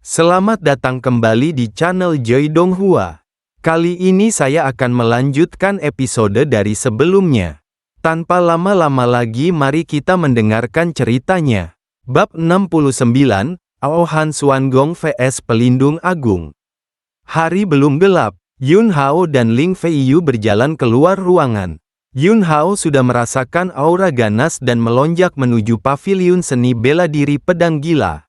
Selamat datang kembali di channel Joy Donghua. Kali ini saya akan melanjutkan episode dari sebelumnya. Tanpa lama-lama lagi mari kita mendengarkan ceritanya. Bab 69, Aohan Xuangong vs Pelindung Agung. Hari belum gelap, Yun Hao dan Ling Feiyu berjalan keluar ruangan. Yun Hao sudah merasakan aura ganas dan melonjak menuju paviliun seni bela diri pedang gila.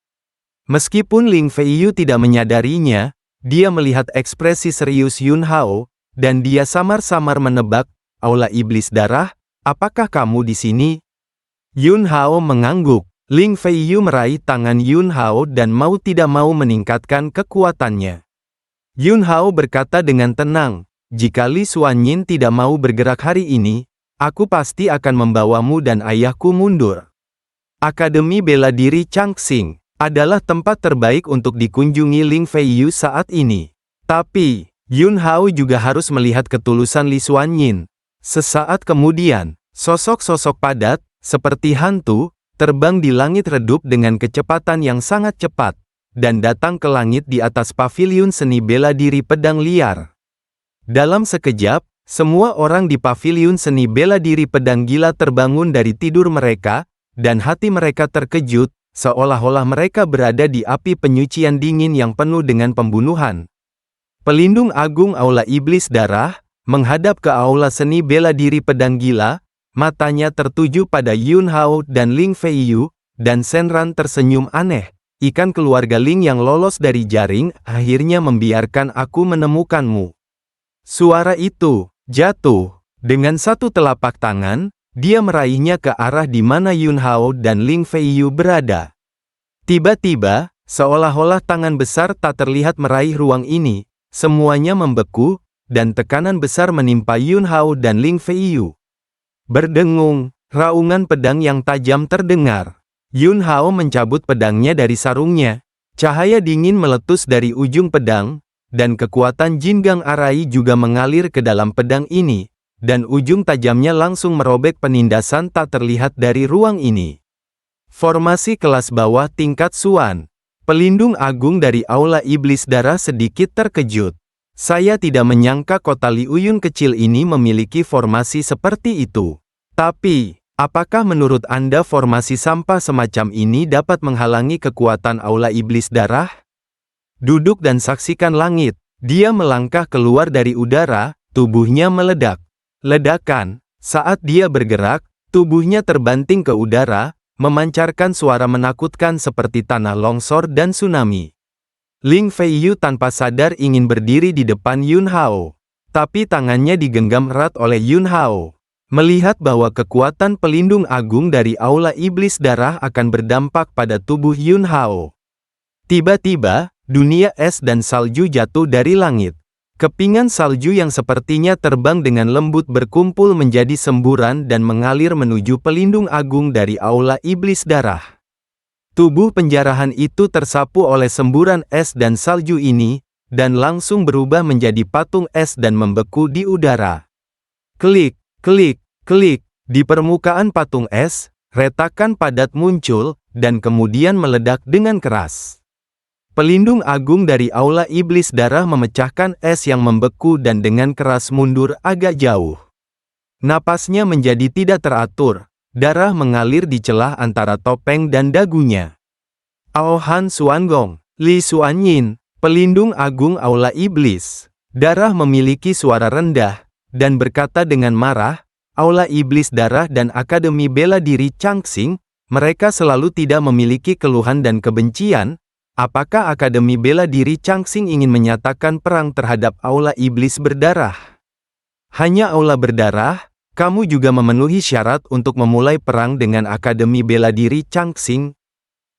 Meskipun Ling Feiyu tidak menyadarinya, dia melihat ekspresi serius Yun Hao, dan dia samar-samar menebak, "Aula iblis darah, apakah kamu di sini?" Yun Hao mengangguk. Ling Feiyu meraih tangan Yun Hao dan mau tidak mau meningkatkan kekuatannya. Yun Hao berkata dengan tenang, "Jika Li Xuanyin tidak mau bergerak hari ini, aku pasti akan membawamu dan ayahku mundur." Akademi Bela Diri Changxing adalah tempat terbaik untuk dikunjungi Ling Feiyu saat ini. Tapi, Yun Hao juga harus melihat ketulusan Li Xuanyin. Sesaat kemudian, sosok-sosok padat, seperti hantu, terbang di langit redup dengan kecepatan yang sangat cepat, dan datang ke langit di atas paviliun seni bela diri pedang liar. Dalam sekejap, semua orang di paviliun seni bela diri pedang gila terbangun dari tidur mereka, dan hati mereka terkejut, seolah-olah mereka berada di api penyucian dingin yang penuh dengan pembunuhan. Pelindung Agung Aula Iblis Darah, menghadap ke aula seni bela diri pedang gila, matanya tertuju pada Yun Hao dan Ling Feiyu, dan Shenran tersenyum aneh. "Ikan keluarga Ling yang lolos dari jaring, akhirnya membiarkan aku menemukanmu." Suara itu jatuh. Dengan satu telapak tangan, dia meraihnya ke arah di mana Yun Hao dan Ling Feiyu berada. Tiba-tiba, seolah-olah tangan besar tak terlihat meraih ruang ini, semuanya membeku, dan tekanan besar menimpa Yun Hao dan Ling Feiyu. Berdengung, raungan pedang yang tajam terdengar. Yun Hao mencabut pedangnya dari sarungnya. Cahaya dingin meletus dari ujung pedang, dan kekuatan Jingang Arai juga mengalir ke dalam pedang ini, dan ujung tajamnya langsung merobek penindasan tak terlihat dari ruang ini. Formasi kelas bawah tingkat Xuan. Pelindung Agung dari Aula Iblis Darah sedikit terkejut. "Saya tidak menyangka kota Liuyun kecil ini memiliki formasi seperti itu. Tapi, apakah menurut Anda formasi sampah semacam ini dapat menghalangi kekuatan Aula Iblis Darah?" Duduk dan saksikan langit. Dia melangkah keluar dari udara, tubuhnya meledak. Ledakan. Saat dia bergerak, tubuhnya terbanting ke udara, memancarkan suara menakutkan seperti tanah longsor dan tsunami. Ling Feiyu tanpa sadar ingin berdiri di depan Yun Hao. Tapi tangannya digenggam erat oleh Yun Hao. Melihat bahwa kekuatan pelindung agung dari Aula Iblis Darah akan berdampak pada tubuh Yun Hao. Tiba-tiba, dunia es dan salju jatuh dari langit. Kepingan salju yang sepertinya terbang dengan lembut berkumpul menjadi semburan dan mengalir menuju pelindung agung dari Aula Iblis Darah. Tubuh penjarahan itu tersapu oleh semburan es dan salju ini, dan langsung berubah menjadi patung es dan membeku di udara. Klik, klik, klik. Di permukaan patung es, retakan padat muncul, dan kemudian meledak dengan keras. Pelindung agung dari Aula Iblis Darah memecahkan es yang membeku dan dengan keras mundur agak jauh. Napasnya menjadi tidak teratur, darah mengalir di celah antara topeng dan dagunya. "Aohan Xuangong, Li Xuanyin, pelindung agung Aula Iblis Darah," memiliki suara rendah, dan berkata dengan marah, "Aula Iblis Darah dan Akademi Bela Diri Changxing, mereka selalu tidak memiliki keluhan dan kebencian. Apakah Akademi Bela Diri Changxing ingin menyatakan perang terhadap Aula Iblis Berdarah? Hanya Aula Berdarah, kamu juga memenuhi syarat untuk memulai perang dengan Akademi Bela Diri Changxing?"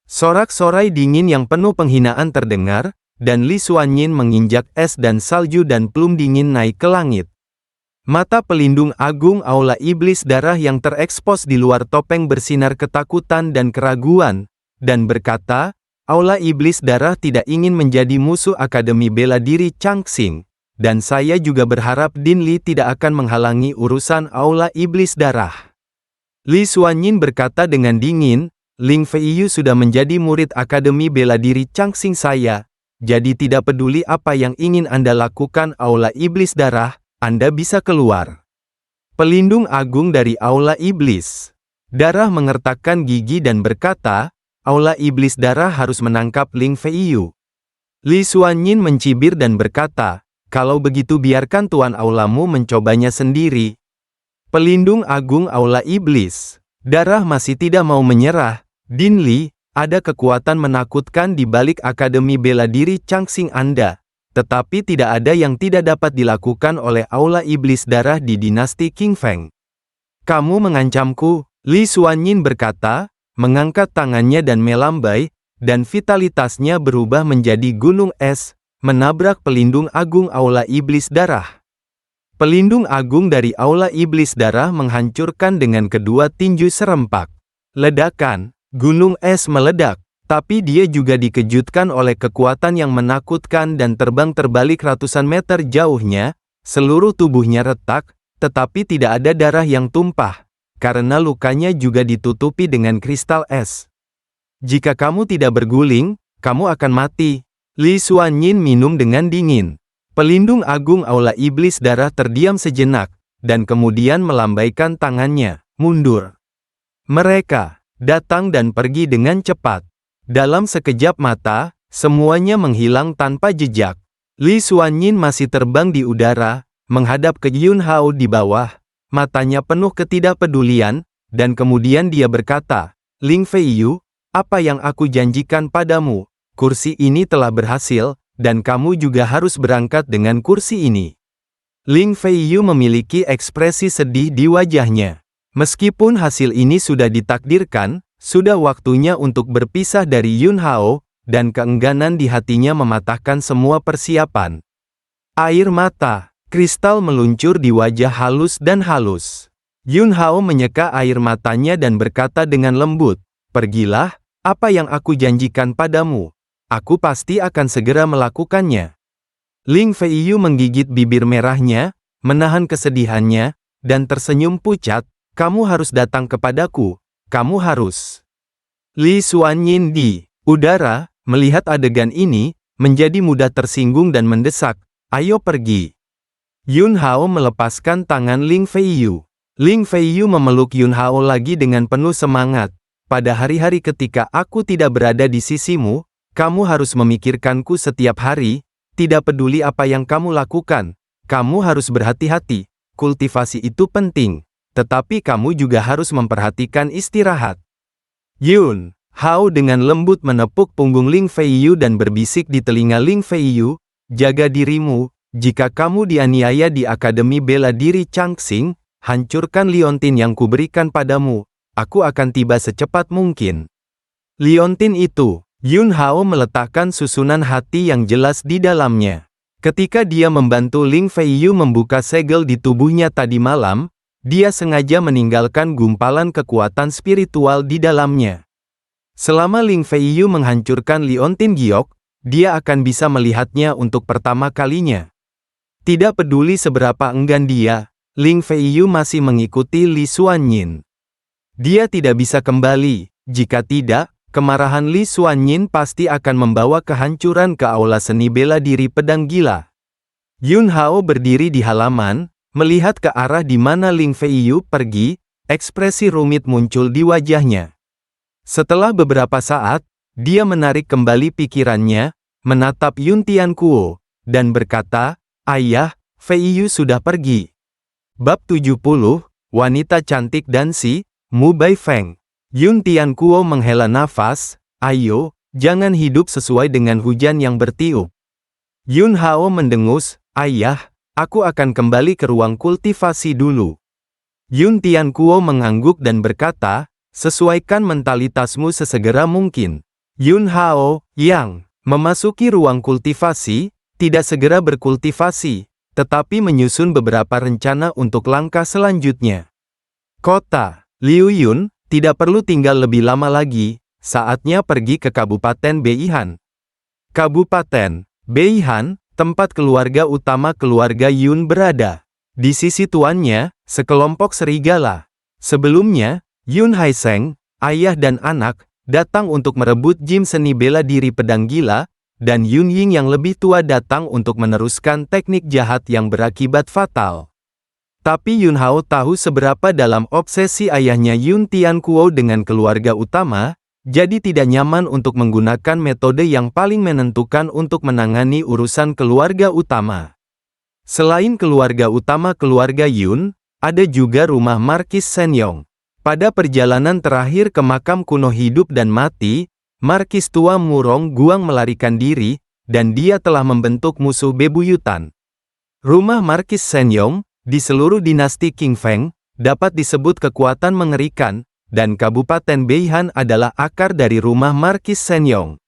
Sorak-sorai dingin yang penuh penghinaan terdengar, dan Li Xuanyin menginjak es dan salju dan plum dingin naik ke langit. Mata pelindung agung Aula Iblis Darah yang terekspos di luar topeng bersinar ketakutan dan keraguan, dan berkata, "Aula Iblis Darah tidak ingin menjadi musuh Akademi Bela Diri Changxing, dan saya juga berharap Din Li tidak akan menghalangi urusan Aula Iblis Darah." Li Xuanyin berkata dengan dingin, Ling Feiyu sudah menjadi murid Akademi Bela Diri Changxing saya, jadi tidak peduli apa yang ingin Anda lakukan Aula Iblis Darah, Anda bisa keluar. Pelindung agung dari Aula Iblis Darah mengertakkan gigi dan berkata, Aula Iblis Darah harus menangkap Ling Feiyu. Li Xuanyin mencibir dan berkata, kalau begitu biarkan Tuan Aulamu mencobanya sendiri. Pelindung agung Aula Iblis Darah masih tidak mau menyerah. Din Li, ada kekuatan menakutkan di balik Akademi Bela Diri Changxing Anda, tetapi tidak ada yang tidak dapat dilakukan oleh Aula Iblis Darah di dinasti Qing Feng. Kamu mengancamku, Li Xuanyin berkata, mengangkat tangannya dan melambai, dan vitalitasnya berubah menjadi gunung es, menabrak pelindung agung Aula Iblis Darah. Pelindung agung dari Aula Iblis Darah menghancurkan dengan kedua tinju serempak. Ledakan. Gunung es meledak, tapi dia juga dikejutkan oleh kekuatan yang menakutkan dan terbang terbalik ratusan meter jauhnya, seluruh tubuhnya retak, tetapi tidak ada darah yang tumpah, karena lukanya juga ditutupi dengan kristal es. Jika kamu tidak berguling, kamu akan mati. Li Xuanyin minum dengan dingin. Pelindung agung Aula Iblis Darah terdiam sejenak, dan kemudian melambaikan tangannya, mundur. Mereka datang dan pergi dengan cepat. Dalam sekejap mata, semuanya menghilang tanpa jejak. Li Xuanyin masih terbang di udara, menghadap ke Yun Hao di bawah, matanya penuh ketidakpedulian, dan kemudian dia berkata, Ling Feiyu, apa yang aku janjikan padamu, kursi ini telah berhasil, dan kamu juga harus berangkat dengan kursi ini. Ling Feiyu memiliki ekspresi sedih di wajahnya. Meskipun hasil ini sudah ditakdirkan, sudah waktunya untuk berpisah dari Yun Hao, dan keengganan di hatinya mematahkan semua persiapan. Air mata, kristal meluncur di wajah halus dan halus. Yun Hao menyeka air matanya dan berkata dengan lembut, pergilah, apa yang aku janjikan padamu, aku pasti akan segera melakukannya. Ling Feiyu menggigit bibir merahnya, menahan kesedihannya, dan tersenyum pucat. Kamu harus datang kepadaku, kamu harus. Li Xuanyin di udara, melihat adegan ini, menjadi mudah tersinggung dan mendesak, ayo pergi. Yun Hao melepaskan tangan Ling Feiyu. Ling Feiyu memeluk Yun Hao lagi dengan penuh semangat. Pada hari-hari ketika aku tidak berada di sisimu, kamu harus memikirkanku setiap hari, tidak peduli apa yang kamu lakukan, kamu harus berhati-hati, kultivasi itu penting. Tetapi kamu juga harus memperhatikan istirahat. Yun Hao dengan lembut menepuk punggung Ling Feiyu dan berbisik di telinga Ling Feiyu, jaga dirimu, jika kamu dianiaya di Akademi Bela Diri Changxing, hancurkan liontin yang kuberikan padamu, aku akan tiba secepat mungkin. Liontin itu, Yun Hao meletakkan susunan hati yang jelas di dalamnya. Ketika dia membantu Ling Feiyu membuka segel di tubuhnya tadi malam, dia sengaja meninggalkan gumpalan kekuatan spiritual di dalamnya. Selama Ling Feiyu menghancurkan liontin giok, dia akan bisa melihatnya untuk pertama kalinya. Tidak peduli seberapa enggan dia, Ling Feiyu masih mengikuti Li Xuanyin. Dia tidak bisa kembali, jika tidak, kemarahan Li Xuanyin pasti akan membawa kehancuran ke aula seni bela diri pedang gila. Yun Hao berdiri di halaman, melihat ke arah di mana Ling Feiyu pergi, ekspresi rumit muncul di wajahnya. Setelah beberapa saat, dia menarik kembali pikirannya, menatap Yun Tiankuo, dan berkata, ayah, Feiyu sudah pergi. Bab 70, Wanita Cantik dan Si, Mu Baifeng. Yun Tiankuo menghela nafas, ayo, jangan hidup sesuai dengan hujan yang bertiup. Yun Hao mendengus, ayah, aku akan kembali ke ruang kultivasi dulu. Yun Tiankuo mengangguk dan berkata, sesuaikan mentalitasmu sesegera mungkin. Yun Hao, yang memasuki ruang kultivasi, tidak segera berkultivasi, tetapi menyusun beberapa rencana untuk langkah selanjutnya. Kota Liu Yun, tidak perlu tinggal lebih lama lagi, saatnya pergi ke Kabupaten Beihan. Kabupaten Beihan, tempat keluarga utama keluarga Yun berada. Di sisi tuannya, sekelompok serigala. Sebelumnya, Yun Haiseng, ayah dan anak, datang untuk merebut gym seni bela diri pedang gila, dan Yun Ying yang lebih tua datang untuk meneruskan teknik jahat yang berakibat fatal. Tapi Yun Hao tahu seberapa dalam obsesi ayahnya Yun Tianquo dengan keluarga utama, jadi tidak nyaman untuk menggunakan metode yang paling menentukan untuk menangani urusan keluarga utama. Selain keluarga utama keluarga Yun, ada juga rumah Markis Shenyong. Pada perjalanan terakhir ke makam kuno hidup dan mati, Markis tua Murong Guang melarikan diri, dan dia telah membentuk musuh bebuyutan. Rumah Markis Shenyong, di seluruh dinasti Qing Feng, dapat disebut kekuatan mengerikan, dan Kabupaten Beihan adalah akar dari rumah Markis Shenyong.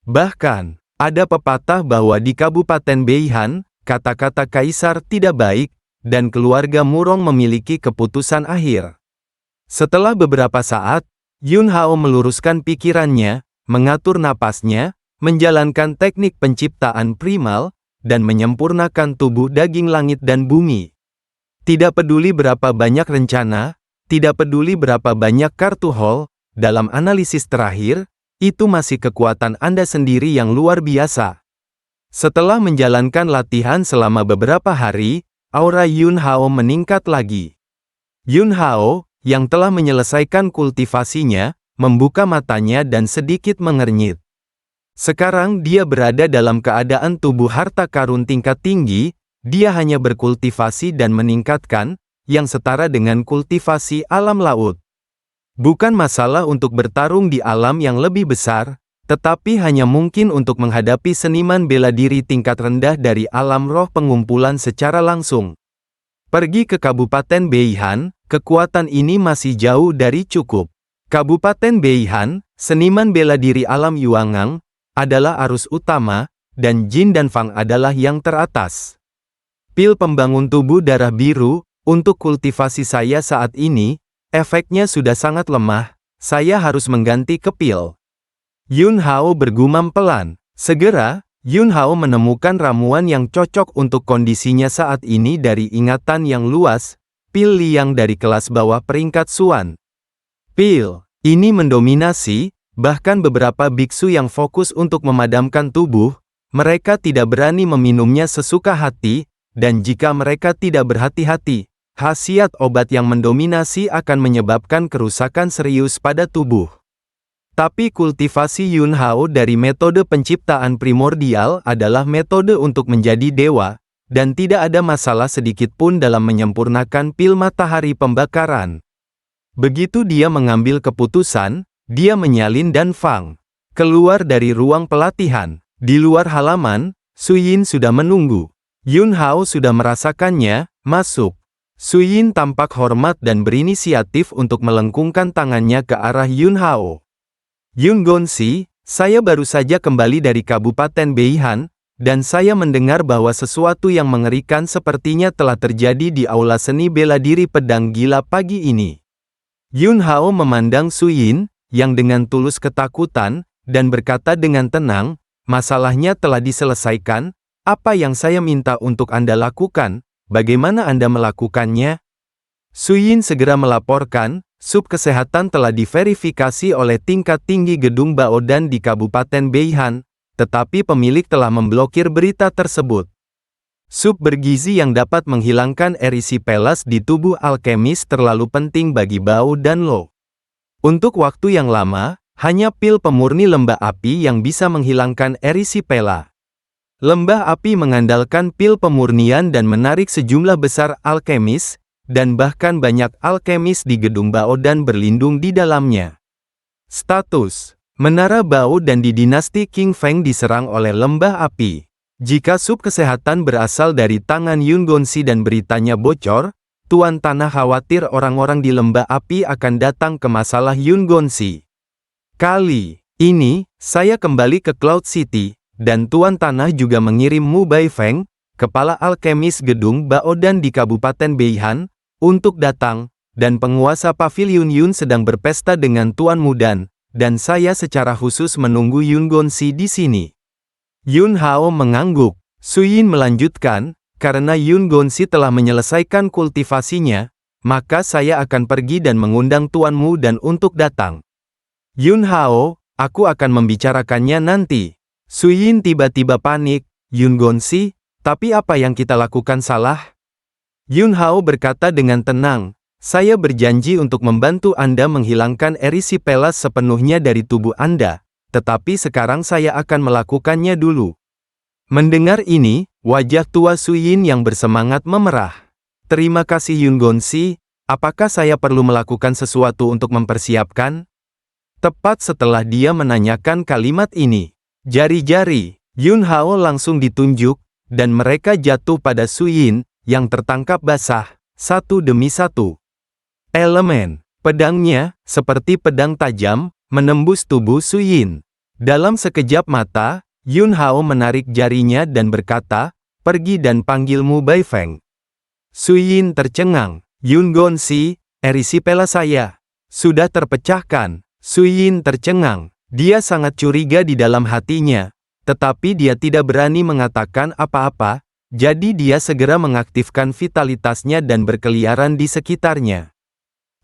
Bahkan, ada pepatah bahwa di Kabupaten Beihan, kata-kata kaisar tidak baik, dan keluarga Murong memiliki keputusan akhir. Setelah beberapa saat, Yun Hao meluruskan pikirannya, mengatur napasnya, menjalankan teknik penciptaan primal, dan menyempurnakan tubuh daging langit dan bumi. Tidak peduli berapa banyak rencana, tidak peduli berapa banyak kartu haul, dalam analisis terakhir, itu masih kekuatan Anda sendiri yang luar biasa. Setelah menjalankan latihan selama beberapa hari, aura Yun Hao meningkat lagi. Yun Hao, yang telah menyelesaikan kultivasinya, membuka matanya dan sedikit mengernyit. Sekarang dia berada dalam keadaan tubuh harta karun tingkat tinggi, dia hanya berkultivasi dan meningkatkan, yang setara dengan kultivasi alam laut. Bukan masalah untuk bertarung di alam yang lebih besar, tetapi hanya mungkin untuk menghadapi seniman bela diri tingkat rendah dari alam roh pengumpulan secara langsung. Pergi ke Kabupaten Beihan, kekuatan ini masih jauh dari cukup. Kabupaten Beihan, seniman bela diri alam Yuangang, adalah arus utama, dan Jin dan Fang adalah yang teratas. Pil pembangun tubuh darah biru, untuk kultivasi saya saat ini, efeknya sudah sangat lemah, saya harus mengganti ke pil. Yun Hao bergumam pelan. Segera, Yun Hao menemukan ramuan yang cocok untuk kondisinya saat ini dari ingatan yang luas, pil liang dari kelas bawah peringkat Suan. Pil ini mendominasi, bahkan beberapa biksu yang fokus untuk memadamkan tubuh, mereka tidak berani meminumnya sesuka hati, dan jika mereka tidak berhati-hati, khasiat obat yang mendominasi akan menyebabkan kerusakan serius pada tubuh. Tapi kultivasi Yun Hao dari metode penciptaan primordial adalah metode untuk menjadi dewa, dan tidak ada masalah sedikit pun dalam menyempurnakan pil matahari pembakaran. Begitu dia mengambil keputusan, dia menyalin dan Fang keluar dari ruang pelatihan. Di luar halaman, Suyin sudah menunggu. Yun Hao sudah merasakannya, masuk. Suyin tampak hormat dan berinisiatif untuk melengkungkan tangannya ke arah Yun Hao. Yun Gonsi, saya baru saja kembali dari Kabupaten Beihan, dan saya mendengar bahwa sesuatu yang mengerikan sepertinya telah terjadi di aula seni bela diri pedang gila pagi ini. Yun Hao memandang Suyin, yang dengan tulus ketakutan, dan berkata dengan tenang, masalahnya telah diselesaikan. Apa yang saya minta untuk Anda lakukan, bagaimana Anda melakukannya? Suyin segera melaporkan, sub kesehatan telah diverifikasi oleh tingkat tinggi gedung Baodan di Kabupaten Beihan, tetapi pemilik telah memblokir berita tersebut. Sub bergizi yang dapat menghilangkan erisipelas di tubuh alkemis terlalu penting bagi Bao dan Lo. Untuk waktu yang lama, hanya pil pemurni lembah api yang bisa menghilangkan erisipela. Lembah api mengandalkan pil pemurnian dan menarik sejumlah besar alkemis, dan bahkan banyak alkemis di gedung Baodan berlindung di dalamnya. Status: Menara Baodan di dinasti Qing Feng diserang oleh lembah api. Jika sub kesehatan berasal dari tangan Yun Gonsi dan beritanya bocor, Tuan Tanah khawatir orang-orang di lembah api akan datang ke masalah Yun Gonsi. Kali ini, saya kembali ke Cloud City, dan Tuan Tanah juga mengirim Mu Baifeng, kepala alkemis gedung Baodan di Kabupaten Beihan, untuk datang, dan penguasa pavilion Yun sedang berpesta dengan Tuan Mudan, dan saya secara khusus menunggu Yun Gonsi di sini. Yun Hao mengangguk. Suyin melanjutkan, karena Yun Gonsi telah menyelesaikan kultivasinya, maka saya akan pergi dan mengundang Tuan Mudan untuk datang. Yun Hao, aku akan membicarakannya nanti. Su Yin tiba-tiba panik. Yun Gonsi, tapi apa yang kita lakukan salah? Yun Hao berkata dengan tenang, saya berjanji untuk membantu Anda menghilangkan erisipelas sepenuhnya dari tubuh Anda, tetapi sekarang saya akan melakukannya dulu. Mendengar ini, wajah tua Su Yin yang bersemangat memerah. Terima kasih Yun Gonsi, apakah saya perlu melakukan sesuatu untuk mempersiapkan? Tepat setelah dia menanyakan kalimat ini, jari-jari Yun Hao langsung ditunjuk, dan mereka jatuh pada Su Yin, yang tertangkap basah, satu demi satu. Elemen pedangnya, seperti pedang tajam, menembus tubuh Su Yin. Dalam sekejap mata, Yun Hao menarik jarinya dan berkata, pergi dan panggil Mu Baifeng. Su Yin tercengang, Yun Gonsi, erisipela saya sudah terpecahkan. Su Yin tercengang, dia sangat curiga di dalam hatinya, tetapi dia tidak berani mengatakan apa-apa, jadi dia segera mengaktifkan vitalitasnya dan berkeliaran di sekitarnya.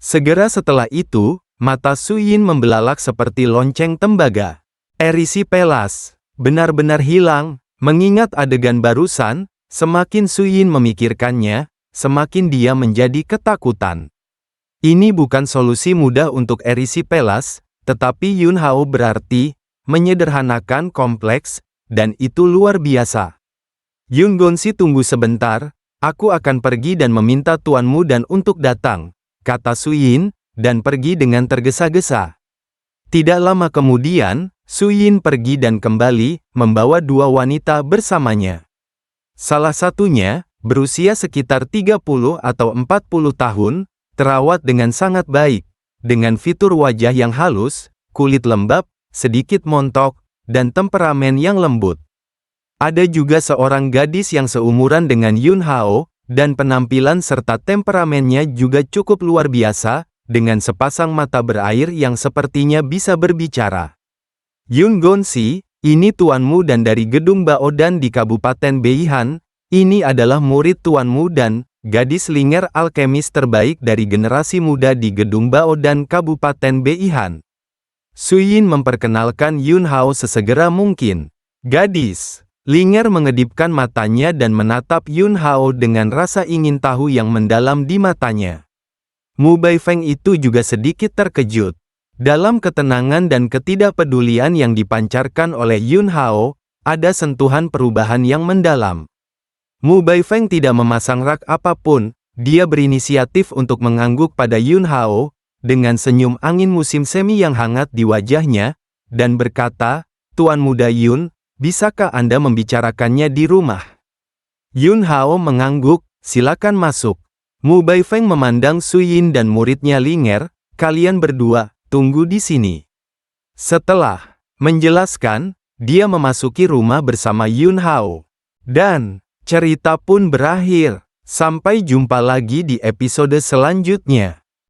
Segera setelah itu, mata Su Yin membelalak seperti lonceng tembaga. Erisipelas benar-benar hilang, mengingat adegan barusan, semakin Su Yin memikirkannya, semakin dia menjadi ketakutan. Ini bukan solusi mudah untuk erisipelas, tetapi Yun Hao berarti menyederhanakan kompleks, dan itu luar biasa. Yun Gonsi, tunggu sebentar, aku akan pergi dan meminta tuanmu dan untuk datang, kata Su Yin, dan pergi dengan tergesa-gesa. Tidak lama kemudian, Su Yin pergi dan kembali, membawa dua wanita bersamanya. Salah satunya, berusia sekitar 30 atau 40 tahun, terawat dengan sangat baik, dengan fitur wajah yang halus, kulit lembab, sedikit montok, dan temperamen yang lembut. Ada juga seorang gadis yang seumuran dengan Yun Hao, dan penampilan serta temperamennya juga cukup luar biasa, dengan sepasang mata berair yang sepertinya bisa berbicara. Yun Gonsi, ini tuanmu dan dari Gedung Baodan di Kabupaten Beihan, ini adalah murid tuanmu dan gadis Linger alkemis terbaik dari generasi muda di Gedung Baodan Kabupaten Beihan. Su Yin memperkenalkan Yun Hao sesegera mungkin. Gadis Linger mengedipkan matanya dan menatap Yun Hao dengan rasa ingin tahu yang mendalam di matanya. Mu Baifeng itu juga sedikit terkejut. Dalam ketenangan dan ketidakpedulian yang dipancarkan oleh Yun Hao, ada sentuhan perubahan yang mendalam. Mu Baifeng tidak memasang rak apapun, dia berinisiatif untuk mengangguk pada Yun Hao, dengan senyum angin musim semi yang hangat di wajahnya, dan berkata, Tuan Muda Yun, bisakah Anda membicarakannya di rumah? Yun Hao mengangguk, silakan masuk. Mu Baifeng memandang Su Yin dan muridnya Linger, kalian berdua, tunggu di sini. Setelah menjelaskan, dia memasuki rumah bersama Yun Hao. Dan cerita pun berakhir. Sampai jumpa lagi di episode selanjutnya.